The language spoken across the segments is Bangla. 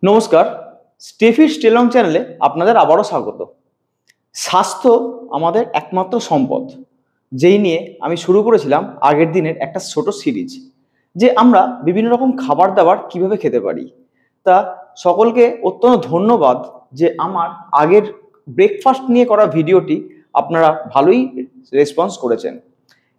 নমস্কার, স্টেফি স্টেলং চ্যানেলে আপনাদের আবারও স্বাগত। স্বাস্থ্য আমাদের একমাত্র সম্পদ, যেই নিয়ে আমি শুরু করেছিলাম আগের দিনের একটা ছোট সিরিজ, যে আমরা বিভিন্ন রকম খাবার দাবার কিভাবে খেতে পারি। তা সকলকে অত্যন্ত ধন্যবাদ যে আমার আগের ব্রেকফাস্ট নিয়ে করা ভিডিওটি আপনারা ভালোই রেসপন্স করেছেন।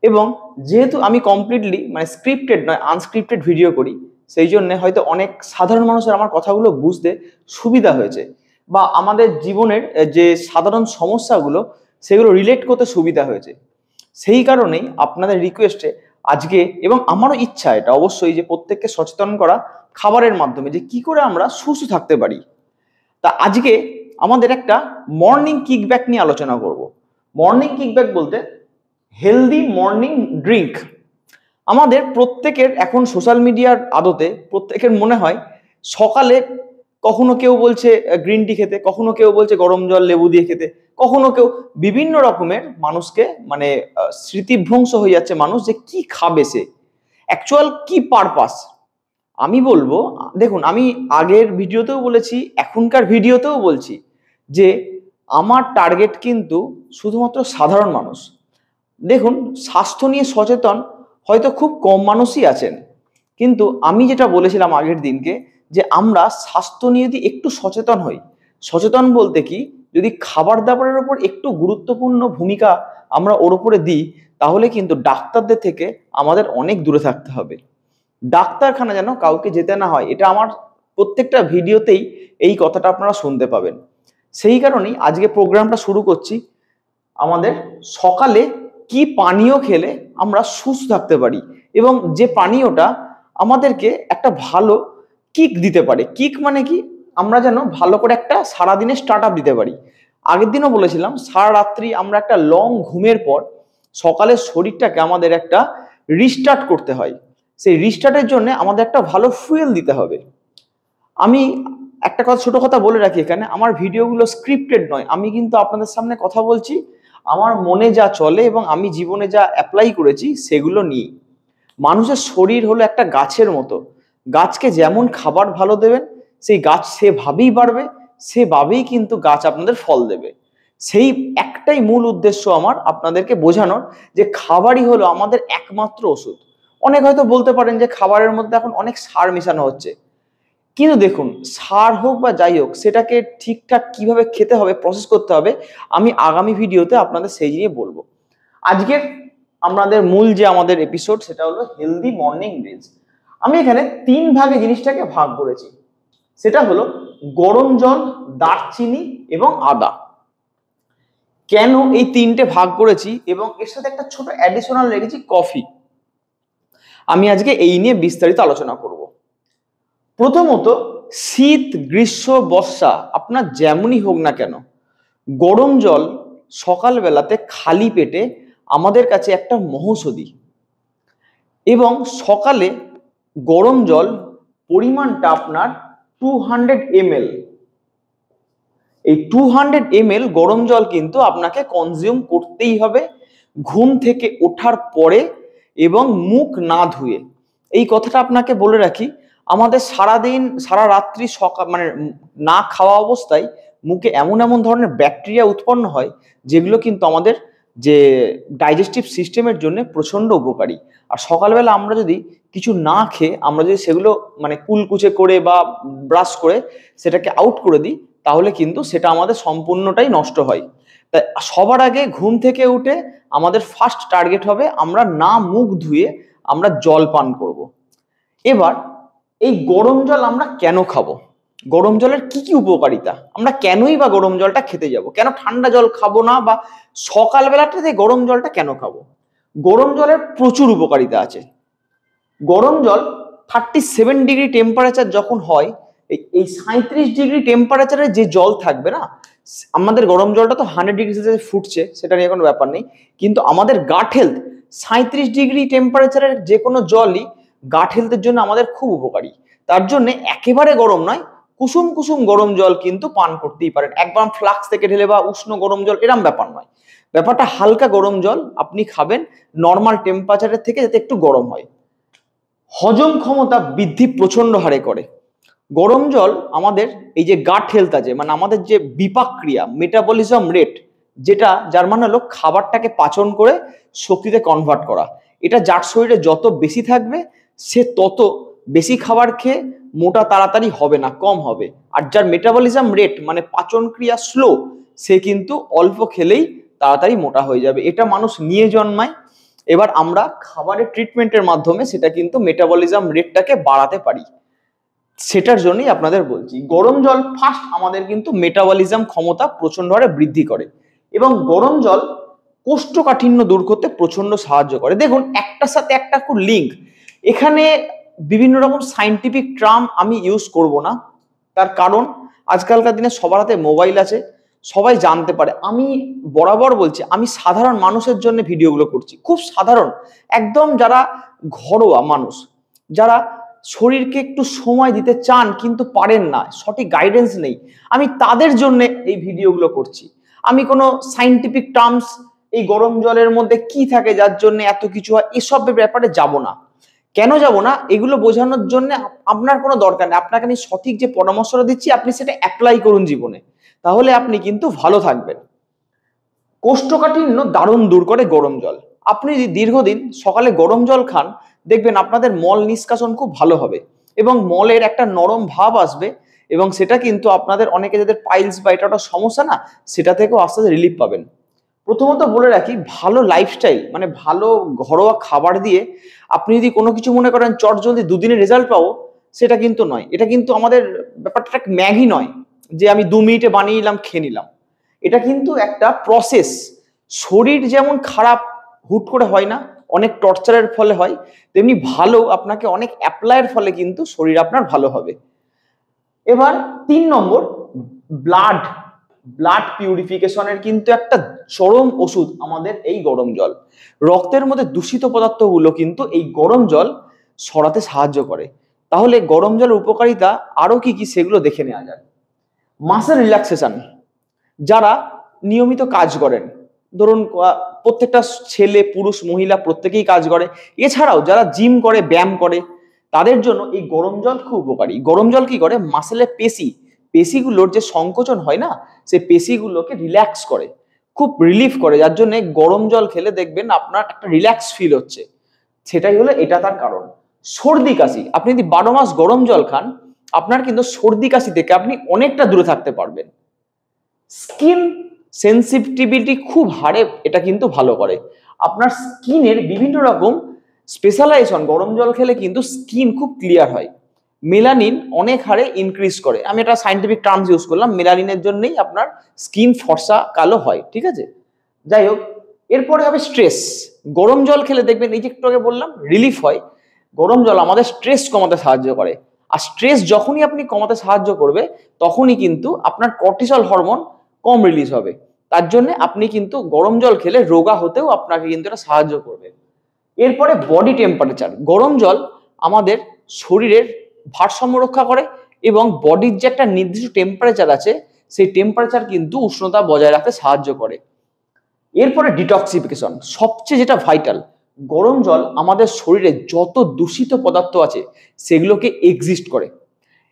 এবং যেহেতু আমি কমপ্লিটলি স্ক্রিপ্টেড নয়, আনস্ক্রিপ্টেড ভিডিও করি, সেই জন্য হয়তো অনেক সাধারণ মানুষের আমার কথাগুলো বুঝতে সুবিধা হয়েছে, বা আমাদের জীবনের যে সাধারণ সমস্যাগুলো সেগুলো রিলেট করতে সুবিধা হয়েছে। সেই কারণেই আপনাদের রিকোয়েস্টে আজকে, এবং আমারও ইচ্ছা এটা অবশ্যই, যে প্রত্যেককে সচেতন করা খাবারের মাধ্যমে যে কি করে আমরা সুস্থ থাকতে পারি। তা আজকে আমাদের একটা মর্নিং কিকব্যাক নিয়ে আলোচনা করব। মর্নিং কিকব্যাক বলতে হেলদি মর্নিং ড্রিঙ্ক। আমাদের প্রত্যেকের এখন সোশ্যাল মিডিয়ার আদতে প্রত্যেকের মনে হয় সকালে কখনো কেউ বলছে গ্রিন টি খেতে, কখনো কেউ বলছে গরম জল লেবু দিয়ে খেতে, কখনো কেউ বিভিন্ন রকমের মানুষকে স্মৃতিভ্রংশ হয়ে যাচ্ছে মানুষ, যে কি খাবে সে, অ্যাকচুয়াল কি পারপাস। আমি বলবো, দেখুন, আমি আগের ভিডিওতেও বলেছি, এখনকার ভিডিওতেও বলছি, যে আমার টার্গেট কিন্তু শুধুমাত্র সাধারণ মানুষ। দেখুন, স্বাস্থ্য নিয়ে সচেতন হয়তো খুব কম মানুষই আছেন, কিন্তু আমি যেটা বলেছিলাম আগের দিনকে, যে আমরা স্বাস্থ্য নিয়ে যদি একটু সচেতন হই, সচেতন বলতে কি, যদি খাবার দাবারের ওপর একটু গুরুত্বপূর্ণ ভূমিকা আমরা ওর উপরে দিই, তাহলে কিন্তু ডাক্তারদের থেকে আমাদের অনেক দূরে থাকতে হবে। ডাক্তারখানা যেন কাউকে যেতে না হয়, এটা আমার প্রত্যেকটা ভিডিওতেই এই কথাটা আপনারা শুনতে পাবেন। সেই কারণেই আজকে প্রোগ্রামটা শুরু করছি। আমাদের সকালে কি পানীয় খেলে আমরা সুস্থ থাকতে পারি, এবং যে পানীয়টা আমাদেরকে একটা ভালো কিক দিতে পারে। কিক মানে কি, আমরা যেন ভালো করে একটা সারাদিনের স্টার্ট আপ দিতে পারি। আগের দিনও বলেছিলাম, সারা রাত্রি আমরা একটা লং ঘুমের পর সকালের শরীরটাকে আমাদের একটা রিস্টার্ট করতে হয়। সেই রিস্টার্টের জন্য আমাদের একটা ভালো ফুয়েল দিতে হবে। আমি একটা কথা, ছোট কথা বলে রাখি এখানে, আমার ভিডিওগুলো স্ক্রিপ্টেড নয়। আমি কিন্তু আপনাদের সামনে কথা বলছি আমার মনে যা চলে এবং আমি জীবনে যা অ্যাপ্লাই করেছি সেগুলো নিয়ে। মানুষের শরীর হলো একটা গাছের মতো। গাছকে যেমন খাবার ভালো দেবেন, সেই গাছ সেভাবেই বাড়বে, সেভাবেই কিন্তু গাছ আপনাদের ফল দেবে। সেই একটাই মূল উদ্দেশ্য আমার আপনাদেরকে বোঝানোর, যে খাবারই হলো আমাদের একমাত্র ওষুধ। অনেক হয়তো বলতে পারেন যে খাবারের মধ্যে এখন অনেক সার মেশানো হচ্ছে, কিন্তু দেখুন, সার হোক বা যাই হোক, সেটাকে ঠিকঠাক কিভাবে খেতে হবে, প্রসেস করতে হবে, আমি আগামী ভিডিওতে আপনাদের সেই নিয়ে বলবো। আজকের আমাদের মূল যে আমাদের এপিসোড, সেটা হলো হেলদি মর্নিং ড্রিঙ্কস। আমি এখানে 3 ভাগে জিনিসটাকে ভাগ করেছি। সেটা হলো গরম জল, দারচিনি এবং আদা। কেন এই 3টে ভাগ করেছি, এবং এর সাথে একটা ছোট অ্যাডিশনাল রেখেছি কফি। আমি আজকে এই নিয়ে বিস্তারিত আলোচনা করব। প্রথমত, শীত, গ্রীষ্ম, বর্ষা, আপনার যেমনই হোক না কেন, গরম জল সকালবেলাতে খালি পেটে আমাদের কাছে একটা মহৌষধি। এবং সকালে গরম জল পরিমাণটা আপনার 200 ml। এই 200 ml গরম জল কিন্তু আপনাকে কনজিউম করতেই হবে ঘুম থেকে ওঠার পরে, এবং মুখ না ধুয়ে। এই কথাটা আপনাকে বলে রাখি, আমাদের সারাদিন সারা রাত্রি না খাওয়া অবস্থায় মুখে এমন এমন ধরনের ব্যাকটেরিয়া উৎপন্ন হয়, যেগুলো কিন্তু আমাদের যে ডাইজেস্টিভ সিস্টেমের জন্য প্রচণ্ড উপকারী। আর সকালবেলা আমরা যদি কিছু না খেয়ে আমরা যদি সেগুলো কুলকুচে করে বা ব্রাশ করে সেটাকে আউট করে দিই, তাহলে কিন্তু সেটা আমাদের সম্পূর্ণটাই নষ্ট হয়। তাই সবার আগে ঘুম থেকে উঠে আমাদের ফার্স্ট টার্গেট হবে আমরা না মুখ ধুয়ে আমরা জল পান করব। এবার এই গরম জল আমরা কেন খাবো, গরম জলের কি কি উপকারিতা, আমরা কেনই বা গরম জলটা খেতে যাব, কেন ঠান্ডা জল খাবো না, বা সকালবেলাটাতে গরম জলটা কেন খাবো? গরম জলের প্রচুর উপকারিতা আছে। গরম জল 37 ডিগ্রি টেম্পারেচার যখন হয়, এই 37 ডিগ্রি টেম্পারেচারে যে জল থাকবে না, আমাদের গরম জলটা তো 100 ডিগ্রি সেলসিয়াসে ফুটছে, সেটা নিয়ে কোনো ব্যাপার নেই, কিন্তু আমাদের গাট হেলথ 37 ডিগ্রি টেম্পারেচারের যে কোনো জলই গাট হেলথের জন্য আমাদের খুব উপকারী। তার জন্য একেবারে গরম নয়, কুসুম কুসুম গরম জল কিন্তু পান করতেই পারেন। একবার ফ্লাক্স থেকে ঢেলে বা উষ্ণ গরম জল এরম ব্যাপার নয়, ব্যাপারটা হালকা গরম জল আপনি খাবেন নর্মাল টেম্পারেচারের থেকে, যাতে একটু গরম হয়। হজম ক্ষমতা বৃদ্ধি প্রচন্ড হারে করে। গরম জল আমাদের এই যে গাট হেলথ আছে, মানে আমাদের যে বিপাক ক্রিয়া, মেটাবলিজম রেট, যেটা যার মানে হলো খাবারটাকে পাচন করে শক্তিতে কনভার্ট করা, এটা যার শরীরে যত বেশি থাকবে সে তত বেশি খাবার খেয়ে মোটা তাড়াতাড়ি হবে না, কম হবে। আর যার মেটাবলিজম রেট মানে পাচন ক্রিয়া স্লো, সে কিন্তু অল্প খেলেই তাড়াতাড়ি মোটা হয়ে যাবে। এটা মানুষ নিয়ে জন্মায়। এবার আমরা খাবারের ট্রিটমেন্টের মাধ্যমে সেটা কিন্তু মেটাবলিজম রেটটাকে বাড়াতে পারি। সেটার জন্যই আপনাদের বলছি, গরম জল ফার্স্ট আমাদের কিন্তু মেটাবলিজম ক্ষমতা প্রচন্ড হারে বৃদ্ধি করে, এবং গরম জল কোষ্ঠকাঠিন্য দূর করতে প্রচন্ড সাহায্য করে। দেখুন, একটার সাথে একটা খুব লিঙ্ক। এখানে বিভিন্ন রকম সাইন্টিফিক টার্ম আমি ইউজ করব না, তার কারণ আজকালকার দিনে সবার হাতে মোবাইল আছে, সবাই জানতে পারে। আমি বরাবর বলছি, আমি সাধারণ মানুষের জন্য ভিডিওগুলো করছি, খুব সাধারণ, একদম যারা ঘরোয়া মানুষ, যারা শরীরকে একটু সময় দিতে চান কিন্তু পারেন না, সঠিক গাইডেন্স নেই, আমি তাদের জন্য এই ভিডিওগুলো করছি। আমি কোনো সাইন্টিফিক টার্মস, এই গরম জলের মধ্যে কি থাকে যার জন্য এত কিছু হয়, এসবের ব্যাপারে যাব না। কেন যাব না? এগুলো বোঝানোর জন্য আপনার কোনো দরকার নেই। আপনাকে আমি সঠিক যে পরামর্শটা দিচ্ছি, আপনি সেটা অ্যাপ্লাই করুন জীবনে, তাহলে আপনি কিন্তু ভালো থাকবেন। কোষ্ঠকাঠিন্য দারুণ দূর করে গরম জল। আপনি যদি দীর্ঘদিন সকালে গরম জল খান, দেখবেন আপনাদের মল নিষ্কাশন খুব ভালো হবে, এবং মলের একটা নরম ভাব আসবে, এবং সেটা কিন্তু আপনাদের অনেকে যাদের পাইলস বা এটা একটা সমস্যা না, সেটা থেকেও আস্তে আস্তে রিলিফ পাবেন। প্রথমত বলে রাখি, ভালো লাইফস্টাইল মানে ভালো ঘরোয়া খাবার দিয়ে আপনি যদি কোনো কিছু মনে করেন চট জলদি দুদিনে রেজাল্ট পাবো, সেটা কিন্তু নয়। এটা কিন্তু আমাদের ব্যাপারটা ম্যাগি নয় যে আমি 2 মিনিটে বানিয়ে নিলাম খেয়ে নিলাম। এটা কিন্তু একটা প্রসেস। শরীর যেমন খারাপ হুট করে হয় না, অনেক টর্চারের ফলে হয়, তেমনি ভালো আপনাকে অনেক অ্যাপ্লাইয়ের ফলে কিন্তু শরীর আপনার ভালো হবে। এবার 3 নম্বর, ব্লাড ব্লাড পিউরিফিকেশনের কিন্তু একটা চরম ওষুধ আমাদের এই গরম জল। রক্তের মধ্যে দূষিত পদার্থগুলো কিন্তু এই গরম জল সরাতে সাহায্য করে। তাহলে গরম জলের উপকারিতা আরো কি কি সেগুলো দেখে নেওয়া যায়। মাসেল রিল্যাক্সেশন, যারা নিয়মিত কাজ করেন, ধরুন প্রত্যেকটা ছেলে পুরুষ মহিলা প্রত্যেকেই কাজ করে, এছাড়াও যারা জিম করে ব্যায়াম করে, তাদের জন্য এই গরম জল খুব উপকারী। গরম জল কি করে, মাসেলের পেশিগুলোর যে সংকোচন হয় না, সেই পেশিগুলোকে রিল্যাক্স করে, খুব রিলিফ করে, যার জন্য গরম জল খেলে দেখবেন আপনার একটা রিল্যাক্স ফিল হচ্ছে। সেটাই হলো এটা তার কারণ। সর্দি কাশি, আপনি যদি 12 মাস গরম জল খান, আপনার কিন্তু সর্দি কাশি থেকে আপনি অনেকটা দূরে থাকতে পারবেন। স্কিন সেনসিটিভিটি খুব হারে এটা কিন্তু ভালো করে। আপনার স্কিনের বিভিন্ন রকম স্পেশালাইজেশন গরম জল খেলে কিন্তু স্কিন খুব ক্লিয়ার হয়। মেলানিন অনেক হারে ইনক্রিজ করে, আমি এটা সাইন্টিফিক টার্মস ইউজ করলাম, মেলানিনের জন্যই আপনার স্কিন ফর্সা কালো হয়, ঠিক আছে। যাই হোক, এরপরে হবে স্ট্রেস। গরম জল খেলে দেখবেন, এই যে একটু আগে বললাম রিলিফ হয়, গরম জল আমাদের স্ট্রেস কমাতে সাহায্য করে। আর স্ট্রেস যখনই আপনি কমাতে সাহায্য করবে, তখনই কিন্তু আপনার কর্টিসল হরমোন কম রিলিজ হবে। তার জন্য আপনি কিন্তু গরম জল খেলে রোগা হতেও আপনাকে কিন্তু এটা সাহায্য করবে। এরপরে বডি টেম্পারেচার, গরম জল আমাদের শরীরের ভারসাম্য রক্ষা করে, এবং বডির যে একটা নির্দিষ্ট টেম্পারেচার আছে, সেই টেম্পারেচার কিন্তু উষ্ণতা বজায় রাখতে সাহায্য করে। এরপরে ডিটক্সিফিকেশন, সবচেয়ে যেটা ভাইটাল, গরম জল আমাদের শরীরে যত দূষিত পদার্থ আছে সেগুলোকে এক্সিস্ট করে।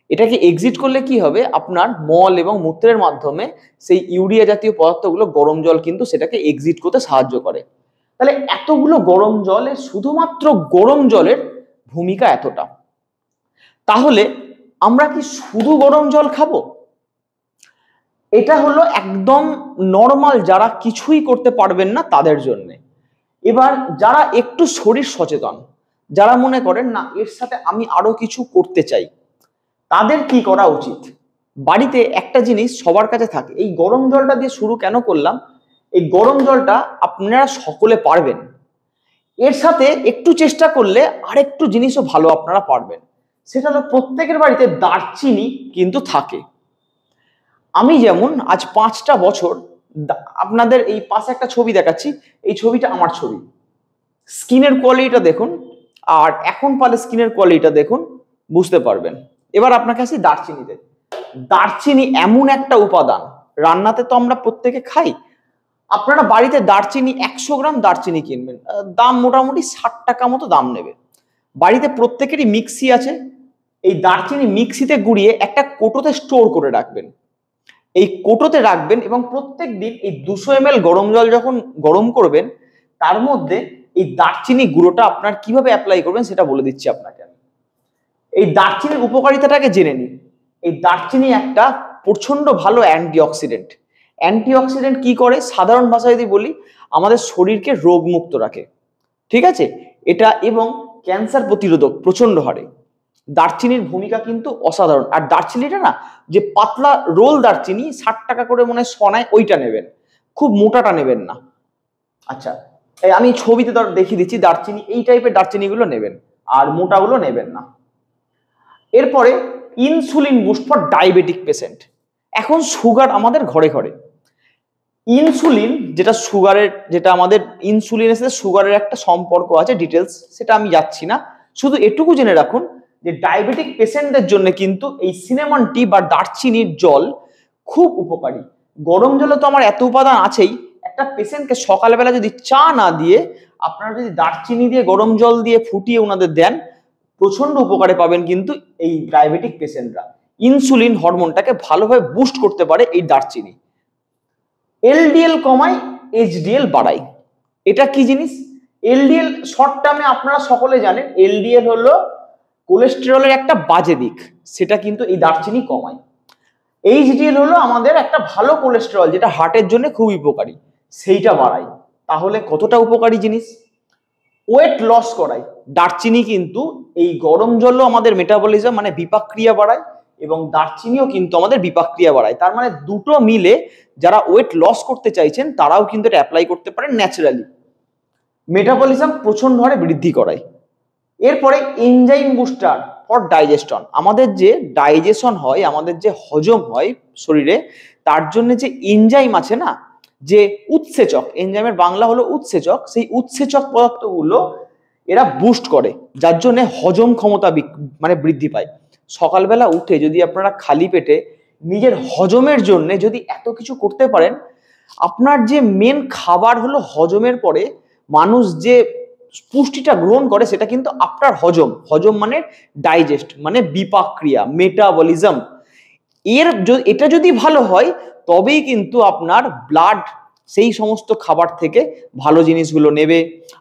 এটাকে এক্সিট করলে কি হবে, আপনার মল এবং মূত্রের মাধ্যমে সেই ইউরিয়া জাতীয় পদার্থগুলো গরম জল কিন্তু সেটাকে এক্সিট করতে সাহায্য করে। তাহলে এতগুলো গরম জলে শুধুমাত্র গরম জলের ভূমিকা এতটা, তাহলে আমরা কি শুধু গরম জল খাবো? এটা হলো একদম নর্মাল, যারা কিছুই করতে পারবেন না তাদের জন্য। এবার যারা একটু শরীর সচেতন, যারা মনে করেন না এর সাথে আমি আরো কিছু করতে চাই, তাদের কি করা উচিত? বাড়িতে একটা জিনিস সবার কাছে থাকে, এই গরম জলটা দিয়ে শুরু কেন করলাম, এই গরম জলটা আপনারা সকলে পারবেন, এর সাথে একটু চেষ্টা করলে আরেকটু জিনিসও ভালো আপনারা পারবেন। সেটা হলো প্রত্যেকের বাড়িতে দারচিনি কিন্তু থাকে। আমি যেমন আজ 5টা বছর, আপনাদের এই পাশে একটা ছবি দেখাচ্ছি, এই ছবিটা আমার ছবি, স্কিনের কোয়ালিটিটা দেখুন, আর এখন পালে স্কিনের কোয়ালিটিটা দেখুন, বুঝতে পারবেন। এবার আপনাকে আসি দারচিনিতে। দারচিনি এমন একটা উপাদান, রান্নাতে তো আমরা প্রত্যেকে খাই, আপনারা বাড়িতে দারচিনি 100 গ্রাম দারচিনি কিনবেন, দাম মোটামুটি 60 টাকা মতো দাম নেবে। বাড়িতে প্রত্যেকেরই মিক্সি আছে, এই দারচিনি মিক্সিতে গুঁড়িয়ে একটা কোটোতে স্টোর করে রাখবেন। এই কোটোতে রাখবেন এবং প্রত্যেক দিন এই 200 ml গরম জল যখন গরম করবেন, তার মধ্যে এই দারচিনি গুঁড়োটা আপনার কিভাবে অ্যাপ্লাই করবেন সেটা বলে দিচ্ছি আপনাকে। এই দারচিনির উপকারিতাটাকে জেনে নিন। এই দারচিনি একটা প্রচন্ড ভালো অ্যান্টিঅক্সিডেন্ট। অ্যান্টিঅক্সিডেন্ট কি করে, সাধারণ ভাষায় যদি বলি, আমাদের শরীরকে রোগমুক্ত রাখে, ঠিক আছে। এটা এবং ক্যান্সার প্রতিরোধক প্রচন্ড হারে। দারচিনির ভূমিকা কিন্তু অসাধারণ। আর দারচিনিটা না, যে পাতলা রোল দারচিনি 60 টাকা করে মনে হয় সনায়, ওইটা নেবেন, খুব মোটাটা নেবেন না। আচ্ছা, আমি ছবিতে দেখিয়ে দিচ্ছি, দারচিনি এই টাইপের দারচিনিগুলো নেবেন, আর মোটাগুলো নেবেন না। এরপরে insulin boost for diabetic patient. এখন সুগার আমাদের ঘরে ঘরে। ইনসুলিন যেটা সুগারের, যেটা আমাদের ইনসুলিনের সাথে সুগারের একটা সম্পর্ক আছে, ডিটেলস সেটা আমি যাচ্ছি না, শুধু এটুকু জেনে রাখুন যে ডায়াবেটিক পেশেন্টদের জন্য কিন্তু এই সিনামন টি বা দারচিনির জল খুব উপকারী। গরম জলে তো আমার এত উপাদান আছেই, একটা পেশেন্টকে সকালবেলা যদি চা না দিয়ে আপনারা যদি দারচিনি দিয়ে গরম জল দিয়ে ফুটিয়ে ওনাদের দেন, প্রচন্ড উপকারে পাবেন কিন্তু এই ডায়াবেটিক পেশেন্টরা। ইনসুলিন হরমোনটাকে ভালোভাবে বুস্ট করতে পারে এই দারচিনি। এলডিএল কমায়, এইচডিএল বাড়ায়। এটা কি জিনিস? এলডিএল শর্ট টার্মে আপনারা সকলে জানেন, এলডিএল হলো কোলেস্টেরলের একটা বাজে দিক, সেটা কিন্তু এই দারচিনি কমায়। এইচডিএল হলো আমাদের একটা ভালো কোলেস্টেরল, যেটা হার্টের জন্য খুবই উপকারী, সেইটা বাড়ায়। তাহলে কতটা উপকারী জিনিস। ওয়েট লস করায় দারচিনি কিন্তু। এই গরম জলও আমাদের মেটাবলিজম মানে বিপাক ক্রিয়া বাড়ায়, এবং দারচিনিও কিন্তু আমাদের বিপাক ক্রিয়া বাড়ায়। তার মানে দুটো মিলে যারা ওয়েট লস করতে চাইছেন তারাও কিন্তু এটা অ্যাপ্লাই করতে পারেন ন্যাচারালি। মেটাবলিজম প্রচন্ড হারে বৃদ্ধি করায়। এরপরে এনজাইম বুস্টার ফর ডাইজেশন। আমাদের যে ডাইজেশন হয়, আমাদের যে হজম হয় শরীরে, তার জন্য যে এনজাইম আছে না, যে উৎসেচক, এনজাইমের বাংলা হলো উৎসেচক, সেই উৎসেচক পদার্থগুলো এরা বুস্ট করে, যার জন্য হজম ক্ষমতা মানে বৃদ্ধি পায়। সকালবেলা উঠে যদি আপনারা খালি পেটে নিজের হজমের জন্য যদি এত কিছু করতে পারেন, আপনার যে মেন খাবার হলো হজমের পরে মানুষ যে পুষ্টিটা গ্রহণ করে, সেটা কিন্তু আপনার হজম। হজম মানে ডাইজেস্ট, মানে বিপাক ক্রিয়া, মেটাবলিজম। এটা যদি ভালো হয়, তবেই কিন্তু আপনার ব্লাড সেই সমস্ত খাবার থেকে ভালো জিনিসগুলো নেবে।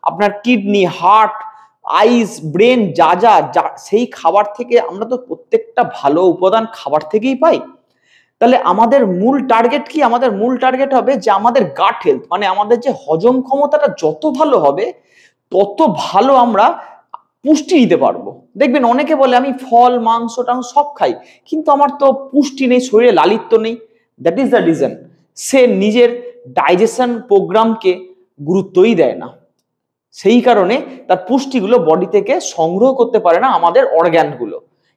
আপনার কিডনি, হার্ট, আইস, ব্রেন, যা যা সেই খাবার থেকে, আমরা তো প্রত্যেকটা ভালো উপাদান খাবার থেকেই পাই। তাহলে আমাদের মূল টার্গেট কি? আমাদের মূল টার্গেট হবে যে আমাদের গাট হেলথ, মানে আমাদের যে হজম ক্ষমতাটা যত ভালো হবে, তত ভালো আমরা পুষ্টি নিতে পারবো। দেখবেন অনেকে বলে আমি ফল, মাংস টাংস সব খাই, কিন্তু আমার তো পুষ্টি নেই, শরীরে লালিত্য নেই। That is the reason. সে নিজের ডাইজেশন প্রোগ্রামকে গুরুত্বই দেয় না, সেই কারণে তার পুষ্টিগুলো বডি থেকে সংগ্রহ করতে পারে না, আমাদের অর্গ্যানগুলো।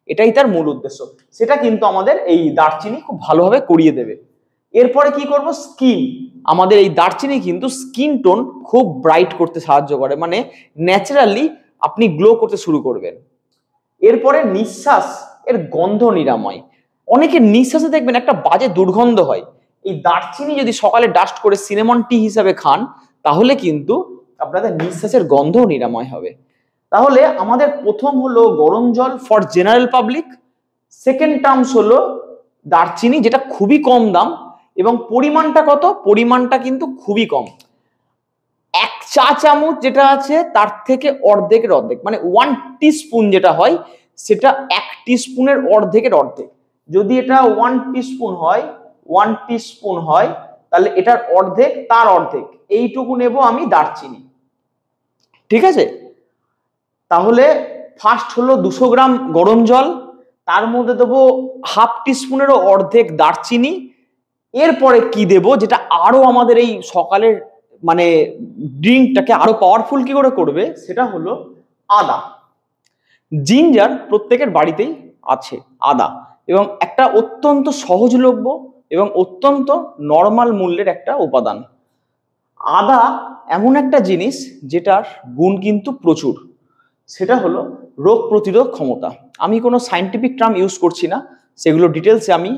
এটাই তার মূল উদ্দেশ্য। সেটা কিন্তু আমাদের এই দারচিনি খুব ভালোভাবে করিয়ে দেবে। এরপরে কি করব? স্কিন। আমাদের এই দারচিনি কিন্তু স্কিন টোন খুব ব্রাইট করতে সাহায্য করে, মানে ন্যাচারালি আপনি গ্লো করতে শুরু করবেন। এরপরে নিঃশ্বাস এর গন্ধ নিরাময়। অনেকের নিঃশ্বাসে দেখবেন একটা বাজে দুর্গন্ধ হয়। এই দারচিনি যদি সকালে ডাস্ট করে সিনামন টি হিসাবে খান, তাহলে কিন্তু আপনাদের নিঃশ্বাসের গন্ধ নিরাময় হবে। তাহলে আমাদের প্রথম হলো গরম জল for general public, second terms হলো দারচিনি, যেটা খুবই কম দাম, এবং পরিমাণটা কত? পরিমাণটা কিন্তু খুবই কম। 1 চা চামচ যেটা আছে তার থেকে অর্ধেকের অর্ধেক, মানে 1 টিস্পুন যেটা হয়, সেটা 1 টিস্পুনের অর্ধেকের অর্ধেক। যদি এটা 1 টিস্পুন হয়, 1 টিস্পুন হয়, তাহলে এটার অর্ধেক, তার অর্ধেক, এইটুকু নেব আমি দারচিনি, ঠিক আছে। তাহলে ফার্স্ট হলো 200 গ্রাম গরম জল, তার মধ্যে দেবো 1/2 টিস্পুনেরও অর্ধেক দারচিনি। এরপরে কি দেব, যেটা আরো আমাদের এই সকালের মানে ড্রিঙ্কটাকে আরো পাওয়ারফুল কি করে করবে, সেটা হলো আদা। জিঞ্জার প্রত্যেকের বাড়িতেই আছে আদা, এবং একটা অত্যন্ত সহজলভ্য এবং অত্যন্ত নর্মাল মূল্যের একটা উপাদান। আদা এমন একটা জিনিস যেটার গুণ কিন্তু প্রচুর, সেটা হলো রোগ প্রতিরোধ ক্ষমতা। আমি কোনো সায়েন্টিফিক টার্ম ইউজ করছি না, সেগুলো ডিটেলসে আমি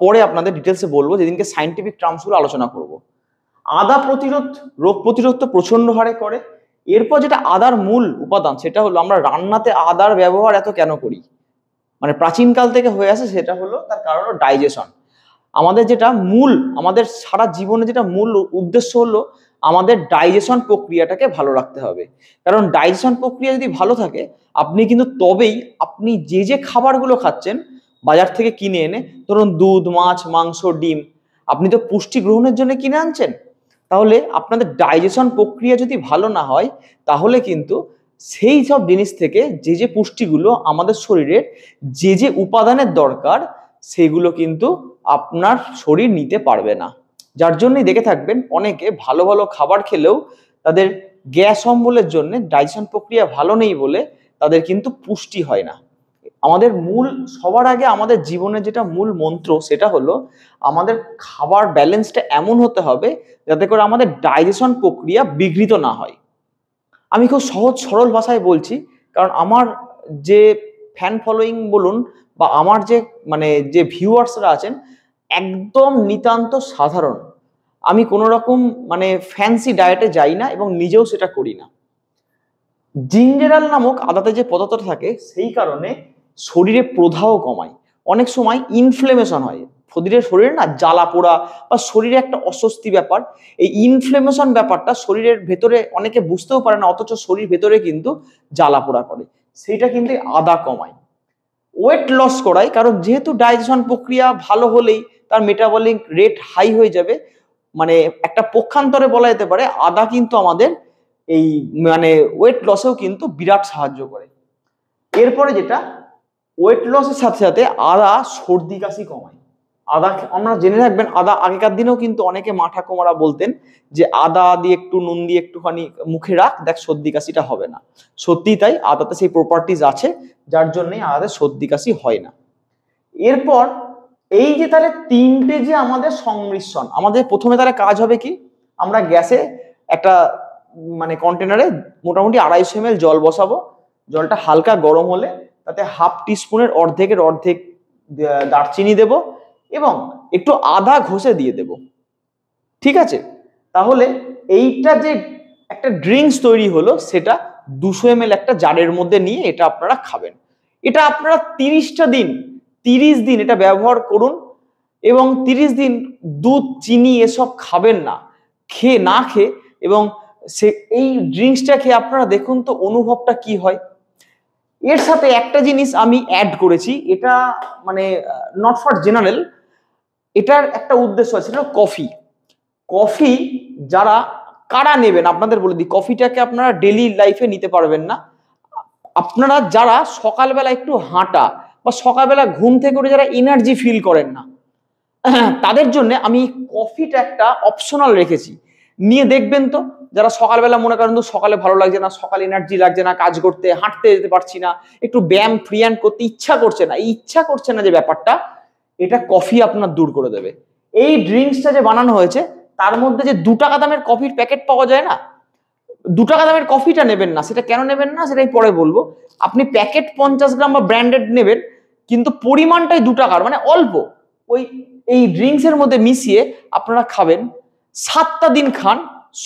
পরে আপনাদের ডিটেলসে বলবো, যেদিনকে সায়েন্টিফিক টার্মসগুলো আলোচনা করব। আদা প্রতিরোধ, রোগ প্রতিরোধ তো প্রচন্ড হারে করে। এরপর যেটা আদার মূল উপাদান, সেটা হলো আমরা রান্নাতে আদার ব্যবহার এত কেন করি? মানে প্রাচীনকাল থেকে হয়ে আসে, সেটা হলো তার কারণ হলো ডাইজেশন। আমাদের যেটা মূল, আমাদের সারা জীবনে যেটা মূল উদ্দেশ্য হলো আমাদের ডাইজেশন প্রক্রিয়াটাকে ভালো রাখতে হবে। কারণ ডাইজেশন প্রক্রিয়া যদি ভালো থাকে, আপনি কিন্তু তবেই আপনি যে যে খাবারগুলো খাচ্ছেন বাজার থেকে কিনে এনে, ধরুন দুধ, মাছ, মাংস, ডিম, আপনি তো পুষ্টি গ্রহণের জন্য কিনে আনছেন। তাহলে আপনাদের ডাইজেশন প্রক্রিয়া যদি ভালো না হয়, তাহলে কিন্তু সেই সব জিনিস থেকে যে যে পুষ্টিগুলো আমাদের শরীরের যে যে উপাদানের দরকার, সেগুলো কিন্তু আপনার শরীর নিতে পারবে না। যার জন্যই দেখে থাকবেন অনেকে ভালো ভালো খাবার খেলেও তাদের গ্যাস অম্বলের জন্য, ডাইজেশন প্রক্রিয়া ভালো নেই বলে তাদের কিন্তু পুষ্টি হয় না। আমাদের মূল, সবার আগে আমাদের জীবনের যেটা মূল মন্ত্র, সেটা হলো আমাদের খাবার ব্যালেন্সটা এমন হতে হবে যাতে করে আমাদের ডাইজেশন প্রক্রিয়া বিঘ্নিত না হয়। আমি খুব সহজ সরল ভাষায় বলছি, কারণ আমার যে ফ্যান ফলোয়িং বলুন বা আমার যে মানে যে ভিউয়ার্সরা আছেন, একদম নিতান্ত সাধারণ। আমি কোনো রকম মানে ফ্যান্সি ডায়েটে যাই না এবং নিজেও সেটা করি না। জিঞ্জারাল নামক আদাতে যে পদার্থ থাকে, সেই কারণে শরীরে প্রদাহ কমায়। অনেক সময় ইনফ্লেমেশন হয়, শরীরে না জ্বালা পোড়া বা শরীরে একটা অস্বস্তি ব্যাপার, এই ইনফ্লেমেশন ব্যাপারটা শরীরের ভেতরে অনেকে বুঝতেও পারে না, অথচ শরীর ভেতরে কিন্তু জ্বালা পোড়া করে, সেইটা কিন্তু আদা কমায়। ওয়েট লস করায়, কারণ যেহেতু ডাইজেশন প্রক্রিয়া ভালো হলেই তার মেটাবলিক রেট হাই হয়ে যাবে। মানে একটা পক্ষান্তরে বলা যেতে পারে আদা কিন্তু আমাদের এই মানে ওয়েট লসেও কিন্তু বিরাট সাহায্য করে। এরপরে যেটা, ওয়েট লসের সাথে সাথে আদা সর্দি কাশি কমায়। আদা আমরা জেনে রাখবেন, আদা আগেকার দিনেও কিন্তু অনেকে মা ঠাকুমারা বলতেন যে আদা দিয়ে একটু নুন দিয়ে একটুখানি মুখে রাখ, দেখ সর্দি কাশিটা হবে না। সত্যি তাই, আদাতে সেই প্রপার্টিজ আছে, যার জন্যই আদাতে সর্দি কাশি হয় না। এরপর এই যে তাহলে তিনটে যে আমাদের সংমিশ্রণ, আমাদের প্রথমে তাহলে কাজ হবে কি, আমরা গ্যাসে একটা মানে কন্টেনারে মোটামুটি 250 ml জল বসাবো। জলটা হালকা গরম হলে তাতে হাফ টিস্পুনের অর্ধেকের অর্ধেক দারচিনি দেব এবং একটু আদা ঘষে দিয়ে দেব। ঠিক আছে, তাহলে এইটা যে একটা ড্রিঙ্কস তৈরি হলো, সেটা 200 ml একটা জারের মধ্যে নিয়ে এটা আপনারা খাবেন। এটা আপনারা 30 দিন এটা ব্যবহার করুন এবং 30 দিন দুধ, চিনি এসব খাবেন না, খেয়ে এবং সে এই ড্রিঙ্কসটা খেয়ে আপনারা দেখুন তো অনুভবটা কি হয়। এর সাথে একটা জিনিস আমি অ্যাড করেছি, এটা মানে নট ফর জেনারেল, এটার একটা উদ্দেশ্য আছে, সেটা কফি। কফি যারা কারা নেবেন আপনাদের বলে দিই, কফিটাকে আপনারা ডেইলি লাইফে নিতে পারবেন না। আপনারা যারা সকালবেলা একটু হাঁটা বা সকালবেলা ঘুম থেকে উঠে যারা এনার্জি ফিল করেন না, তাদের জন্য আমি কফিটা একটা অপশনাল রেখেছি। নিয়ে দেখবেন তো, যারা সকালবেলা মনে করেন তো সকালে ভালো লাগছে না, সকালে এনার্জি লাগছে না কাজ করতে, হাঁটতে যেতে পারছি না, একটু ব্যায়াম ফ্রি হ্যান্ড করতে ইচ্ছা করছে না, এই ইচ্ছা করছে না যে ব্যাপারটা, এটা কফি আপনার দূর করে দেবে। এই ড্রিঙ্কসটা যে বানানো হয়েছে, তার মধ্যে যে 2 টাকা দামের কফির প্যাকেট পাওয়া যায় না, 2 টাকা দামের কফিটা নেবেন না। সেটা কেন নেবেন না সেটাই পরে বলবো। আপনি প্যাকেট 50 গ্রাম বা ব্র্যান্ডেড নেবেন, কিন্তু পরিমাণটাই 2 টাকার, মানে অল্প, ওই এই ড্রিঙ্কসের মধ্যে মিশিয়ে আপনারা খাবেন। 7টা দিন খান,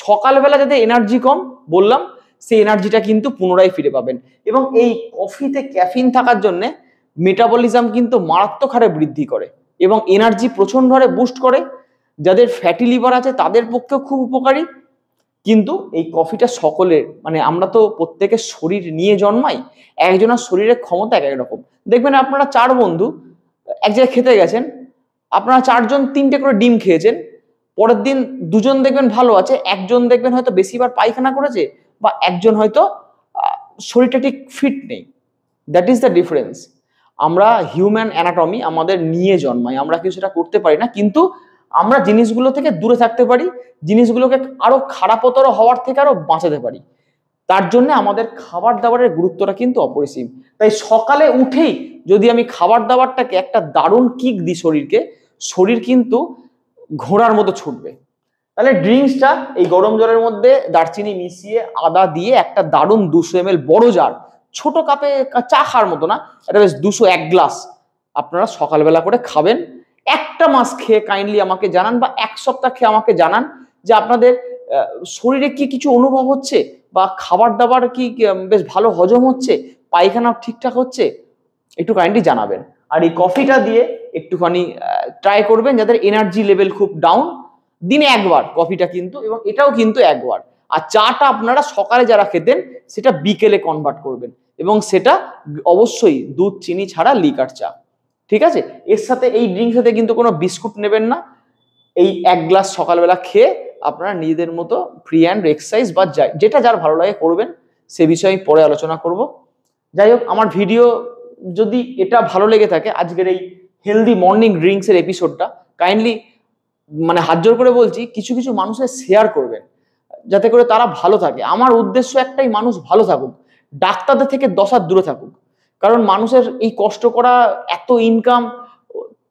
সকালবেলা যাতে এনার্জি কম বললাম, সেই এনার্জিটা কিন্তু পুনরায় ফিরে পাবেন। এবং এই কফিতে ক্যাফিন থাকার জন্য মেটাবলিজম কিন্তু মারাত্মক হারে বৃদ্ধি করে এবং এনার্জি প্রচন্ড হারে বুস্ট করে। যাদের ফ্যাটি লিভার আছে তাদের পক্ষেও খুব উপকারী। কিন্তু এই কফিটা সকলের, মানে আমরা তো প্রত্যেকের শরীর নিয়ে জন্মাই, একজনের শরীরের ক্ষমতা এক এক রকম। দেখবেন আপনারা 4 বন্ধু এক জায়গায় খেতে গেছেন, আপনারা 4 জন 3টে করে ডিম খেয়েছেন, পরের দিন 2 জন দেখবেন ভালো আছে, একজন দেখবেন হয়তো বেশিবার পায়খানা করেছে বা একজন হয়তো শরীরটা ঠিক ফিট নেই। That is the difference. আমরা হিউম্যান অ্যানাটমি আমাদের নিয়ে জন্মাই, আমরা কিছু সেটা করতে পারি না, কিন্তু আমরা জিনিসগুলো থেকে দূরে থাকতে পারি, জিনিসগুলোকে আরো খারাপতর হওয়ার থেকে আরো বাঁচাতে পারি। তার জন্য আমাদের খাবার দাবারের গুরুত্বটা কিন্তু অপরিসীম। তাই সকালে উঠেই যদি আমি খাবার দাবারটাকে একটা দারুণ কিক দিই শরীরকে, শরীর কিন্তু ঘোড়ার মতো ছুটবে। তাহলে ড্রিঙ্কসটা এই গরম জলের মধ্যে দারচিনি মিশিয়ে আদা দিয়ে একটা দারুণ 200 ml বড় জার, ছোট কাপে চা খাওয়ার মতো না, এটা বেশ 201 গ্লাস আপনারা সকালবেলা করে খাবেন। একটা মাস খেয়ে কাইন্ডলি আমাকে জানান, বা 1 সপ্তাহ খেয়ে আমাকে জানান যে আপনাদের শরীরে কি কিছু অনুভব হচ্ছে, বা খাবার দাবার কি বেশ ভালো হজম হচ্ছে, পায়খানা ঠিকঠাক হচ্ছে। একটু কাইন্ডলি জানাবেন। আর এই কফিটা দিয়ে একটুখানি ট্রাই করবেন যাদের এনার্জি লেভেল খুব ডাউন, দিনে একবার কফিটা কিন্তু, এবং এটাও কিন্তু একবার। আর চাটা আপনারা সকালে যারা খেতেন সেটা বিকেলে কনভার্ট করবেন, এবং সেটা অবশ্যই দুধ চিনি ছাড়া লিকার চা, ঠিক আছে? এর সাথে এই ড্রিঙ্ক সাথে কিন্তু কোনো বিস্কুট নেবেন না। এই এক গ্লাস সকালবেলা খেয়ে আপনারা নিজেদের মতো ফ্রি হ্যান্ড এক্সারসাইজ বা যেটা যার ভালো লাগে করবেন, সে বিষয়ে আমি পরে আলোচনা করব। যাই হোক, আমার ভিডিও যদি এটা ভালো লেগে থাকে, আজকের এই হেলদি মর্নিং ড্রিঙ্কস এর এপিসোডটা, কাইন্ডলি মানে হাত জোর করে বলছি কিছু কিছু মানুষের শেয়ার করবেন, যাতে করে তারা ভালো থাকে। আমার উদ্দেশ্য একটাই, মানুষ ভালো থাকুক, ডাক্তারদের থেকে 10 হাত দূরে থাকুক। কারণ মানুষের এই কষ্ট করা, এত ইনকাম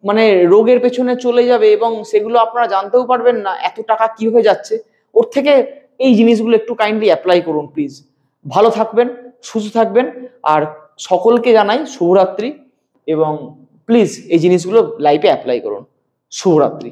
মানে রোগের পেছনে চলে যাবে, এবং সেগুলো আপনারা জানতেও পারবেন না এত টাকা কিভাবে যাচ্ছে। ওর থেকে এই জিনিসগুলো একটু কাইন্ডলি অ্যাপ্লাই করুন প্লিজ। ভালো থাকবেন, সুস্থ থাকবেন, আর সকলকে জানাই শুভরাত্রি, এবং প্লিজ এই জিনিসগুলো লাইফে অ্যাপ্লাই করুন। শুভরাত্রি।